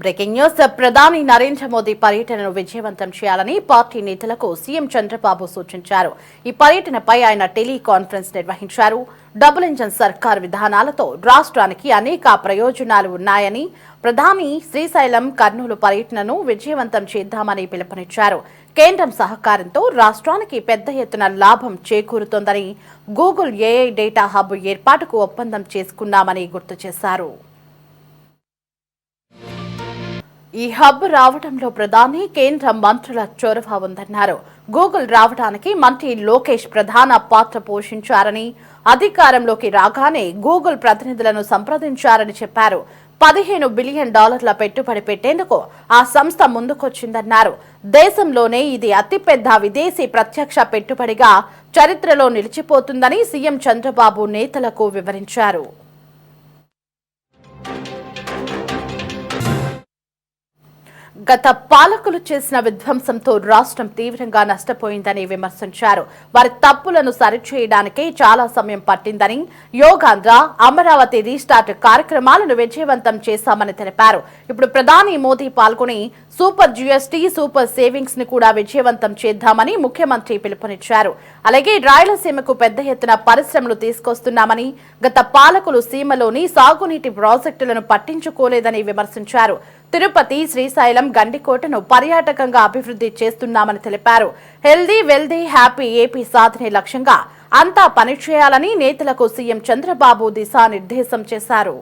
Breaking news ప్రధాని నరేంద్ర మోదీ పర్యటనను విజయవంతం చేయాలని పార్టీ నేతలకు సీఎం చంద్రబాబు సూచించారు. ఈ పర్యటనపై ఆయన టెలికాన్ఫరెన్స్ నిర్వహించారు. డబుల్ ఇంజన్ సర్కార్ విధానాలతో రాష్ట్రానికి అనేక ప్రయోజనాలు ఉన్నాయని, ప్రధాని శ్రీశైలం కర్నూలు పర్యటనను విజయవంతం చేద్దామని పిలుపునిచ్చారు. కేంద్రం సహకారంతో రాష్ట్రానికి పెద్ద ఎత్తున లాభం చేకూరుతోందని, గూగుల్ ఏఐ డేటా హబ్ ఏర్పాటుకు ఒప్పందం చేసుకున్నామని గుర్తు చేశారు. ఈ హబ్ రావడంలో ప్రధాని కేంద్ర మంత్రుల చొరవ ఉందన్నారు. గూగుల్ రావడానికి మంత్రి లోకేష్ ప్రధాన పాత్ర పోషించారని, అధికారంలోకి రాగానే గూగుల్ ప్రతినిధులను సంప్రదించారని చెప్పారు. $15 బిలియన్ పెట్టుబడి పెట్టేందుకు ఆ సంస్థ ముందుకొచ్చిందన్నారు. దేశంలోనే ఇది అతిపెద్ద విదేశీ ప్రత్యక్ష పెట్టుబడిగా చరిత్రలో నిలిచిపోతుందని సీఎం చంద్రబాబు నేతలకు వివరించారు. గత పాలకులు చేసిన విధ్వంసంతో రాష్ట్రం తీవ్రంగా నష్టపోయిందని విమర్శించారు. వారి తప్పులను సరిచేయడానికే చాలా సమయం పట్టిందని, యోగాంధ్ర, అమరావతి రీస్టార్ట్ కార్యక్రమాలను విజయవంతం చేశామని తెలిపారు. ఇప్పుడు ప్రధాని మోదీ పాల్గొని సూపర్ జీఎస్టీ, సూపర్ సేవింగ్స్ ని కూడా విజయవంతం చేద్దామని ముఖ్యమంత్రి పిలుపునిచ్చారు. అలాగే రాయలసీమకు పెద్ద ఎత్తున పరిశ్రమలు తీసుకొస్తున్నామని, గత పాలకులు సీమలోని సాగునీటి ప్రాజెక్టులను పట్టించుకోలేదని విమర్శించారు. తిరుపతి, శ్రీశైలం, గండికోటను పర్యాటకంగా అభివృద్ధి చేస్తున్నామని తెలిపారు. హెల్దీ, వెల్దీ, హ్యాపీ ఏపీ సాధనే లక్ష్యంగా అంతా పనిచేయాలని నేతలకు సీఎం చంద్రబాబు దిశానిర్దేశం చేశారు.